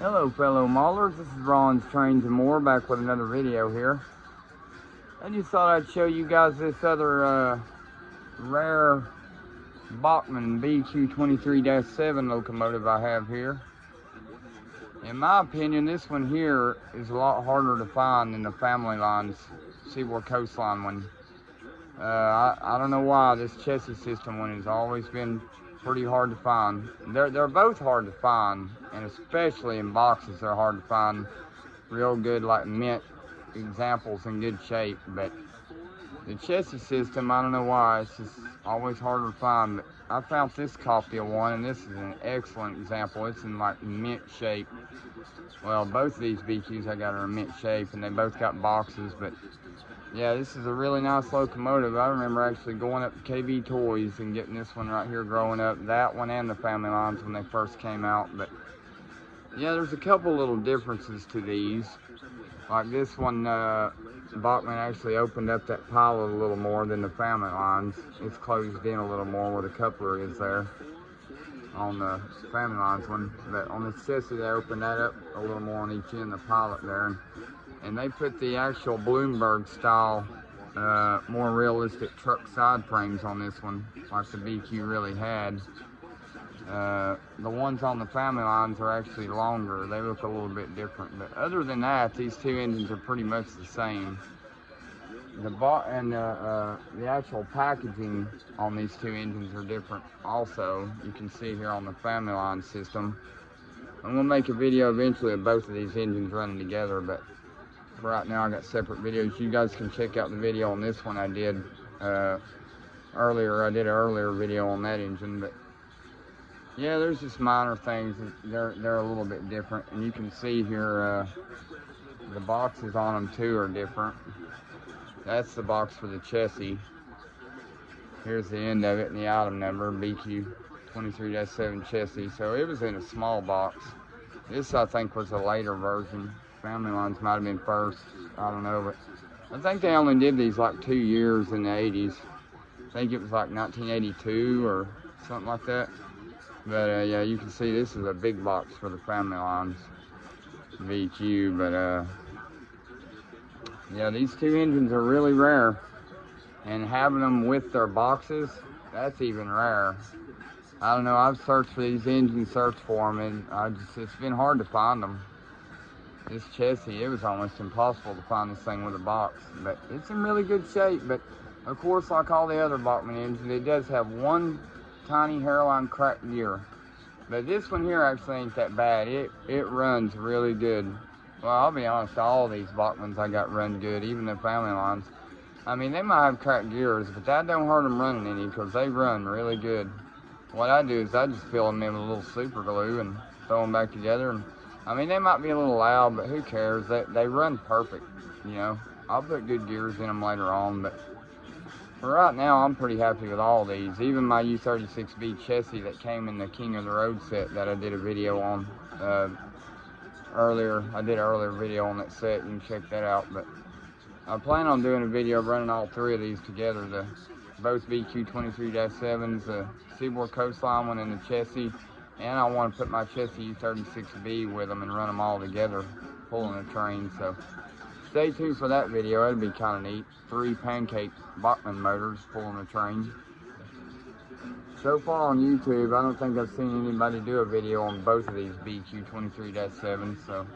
Hello fellow maulers, this is Ron's Trains and More, back with another video here. I just thought I'd show you guys this other rare Bachmann BQ23-7 locomotive I have here. In my opinion, this one here is a lot harder to find than the family lines Seaboard Coastline one. I don't know why this Chessie system one has always been pretty hard to find. They're both hard to find, and especially in boxes they're hard to find real good, like mint examples in good shape. But the Chessie system, I don't know why, it's just always harder to find. But I found this copy of one, and this is an excellent example. It's in like mint shape. Well, both of these BQs I got are in mint shape, and they both got boxes. But yeah, this is a really nice locomotive. I remember actually going up to KB Toys and getting this one right here growing up. That one and the family lines when they first came out. But yeah, there's a couple little differences to these. Like this one, Bachmann actually opened up that pilot a little more than the family lines. It's closed in a little more where the coupler is there on the family lines one. But on this Chessie, they opened that up a little more on each end of the pilot there. And they put the actual Bloomberg style, more realistic truck side frames on this one, like the BQ really had. The ones on the family lines are actually longer. They look a little bit different. But other than that, these two engines are pretty much the same. The actual packaging on these two engines are different also. You can see here on the family line system. I'm going to make a video eventually of both of these engines running together, but for right now I got separate videos. You guys can check out the video on this one I did earlier. I did an earlier video on that engine, but yeah, there's just minor things. They're a little bit different, and you can see here the boxes on them too are different. That's the box for the Chessie. Here's the end of it and the item number, BQ23-7 Chessie. So it was in a small box. This I think was a later version. Family lines might have been first, I don't know, but I think they only did these like 2 years in the 80s. I think it was like 1982 or something like that. But yeah, you can see this is a big box for the family lines BQ. But yeah, these two engines are really rare, and having them with their boxes, that's even rare. I don't know, I've searched for these engines, searched for them, and it's been hard to find them. This Chessie, it was almost impossible to find this thing with a box, but it's in really good shape. But of course, like all the other Bachmann engines, it does have one tiny hairline cracked gear. But this one here actually ain't that bad. It runs really good. Well, I'll be honest, all these Bachmanns I got run good, even the family lines. I mean, they might have cracked gears, but that don't hurt them running any, because they run really good. What I do is I just fill them in with a little super glue and throw them back together. And I mean, they might be a little loud, but who cares? They run perfect, you know. I'll put good gears in them later on, but for right now, I'm pretty happy with all these. Even my U36B Chessie that came in the King of the Road set that I did a video on earlier. I did an earlier video on that set. You can check that out. But I plan on doing a video running all three of these together. Both BQ23-7s, the Seaboard Coastline one and the Chessie. And I want to put my Chessie U36B with them and run them all together, pulling a train. So stay tuned for that video. It'll be kind of neat. 3 pancake Bachmann motors pulling a train. So far on YouTube, I don't think I've seen anybody do a video on both of these BQ23-7s. So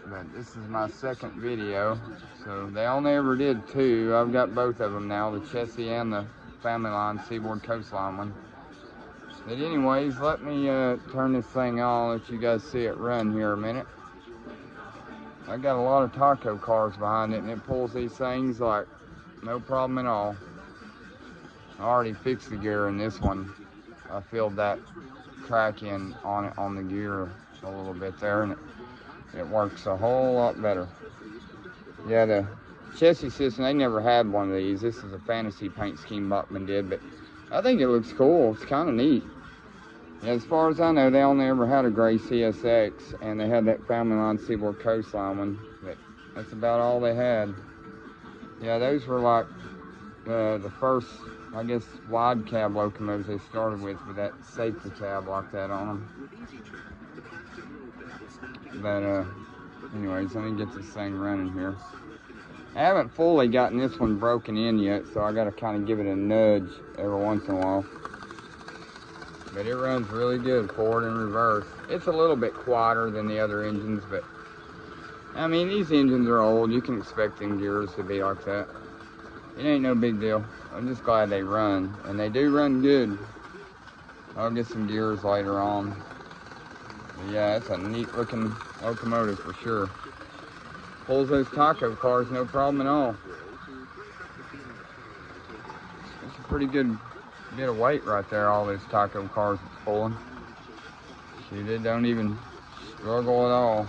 but this is my second video. So they only ever did 2. I've got both of them now, the Chessie and the family line Seaboard Coastline one. But anyways, let me turn this thing on, let you guys see it run here a minute. I got a lot of taco cars behind it, and it pulls these things like no problem at all. I already fixed the gear in this one. I filled that crack in on it on the gear a little bit there, and it works a whole lot better. Yeah, the Chessie system, they never had one of these. This is a fantasy paint scheme Bachmann did, but I think it looks cool. It's kind of neat. Yeah, as far as I know, they only ever had a gray CSX, and they had that family line Seaboard Coastline one, but that's about all they had. Yeah, those were like the first I guess, wide cab locomotives they started with that safety cab like that on them. But anyways, let me get this thing running here. I haven't fully gotten this one broken in yet, so I gotta kind of give it a nudge every once in a while. But it runs really good forward and reverse. It's a little bit quieter than the other engines, but I mean, these engines are old. You can expect them gears to be like that. It ain't no big deal. I'm just glad they run, and they do run good. I'll get some gears later on. But yeah, it's a neat looking locomotive for sure. Pulls those taco cars no problem at all. It's a pretty good bit of weight right there, all those taco cars it's pulling. See, they don't even struggle at all.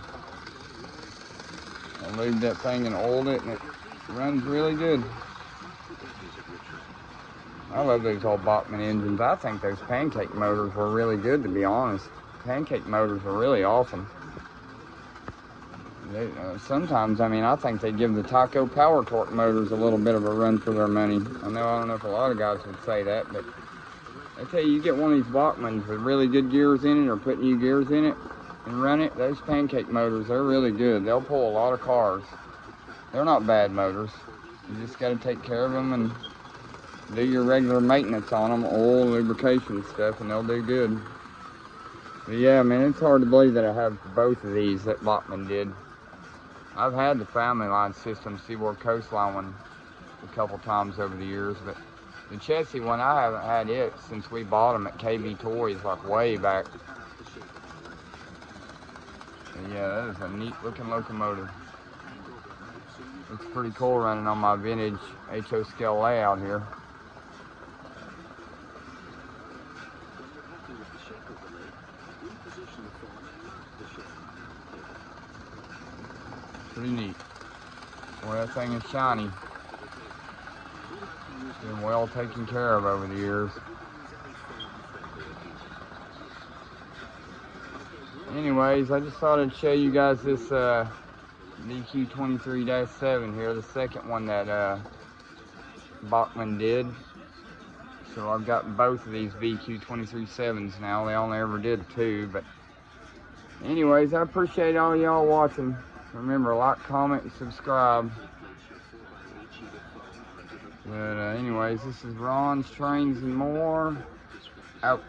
I lubed that thing and oiled it, and it runs really good. I love those old Bachmann engines. I think those pancake motors were really good, to be honest. Pancake motors are really awesome. Sometimes, I mean, I think they give the Taco Power Torque motors a little bit of a run for their money. I don't know if a lot of guys would say that, but I tell you, you get one of these Bachmanns with really good gears in it, or put new gears in it and run it, those pancake motors, they're really good. They'll pull a lot of cars. They're not bad motors. You just got to take care of them and do your regular maintenance on them, oil, lubrication stuff, and they'll do good. But yeah, man, it's hard to believe that I have both of these that Bachmann did. I've had the Family Line system Seaboard Coastline one a couple times over the years, but the Chessie one, I haven't had it since we bought them at KB Toys, like way back. But yeah, that is a neat looking locomotive. It's pretty cool running on my vintage HO scale layout here. Pretty neat. Boy, that thing is shiny. It's been well taken care of over the years. Anyways, I just thought I'd show you guys this BQ23-7 here, the second one that Bachmann did. So I've got both of these BQ23-7s now. They only ever did two, but anyways, I appreciate all y'all watching. Remember, like, comment, and subscribe. But anyways, this is Ron's Trains and More, out.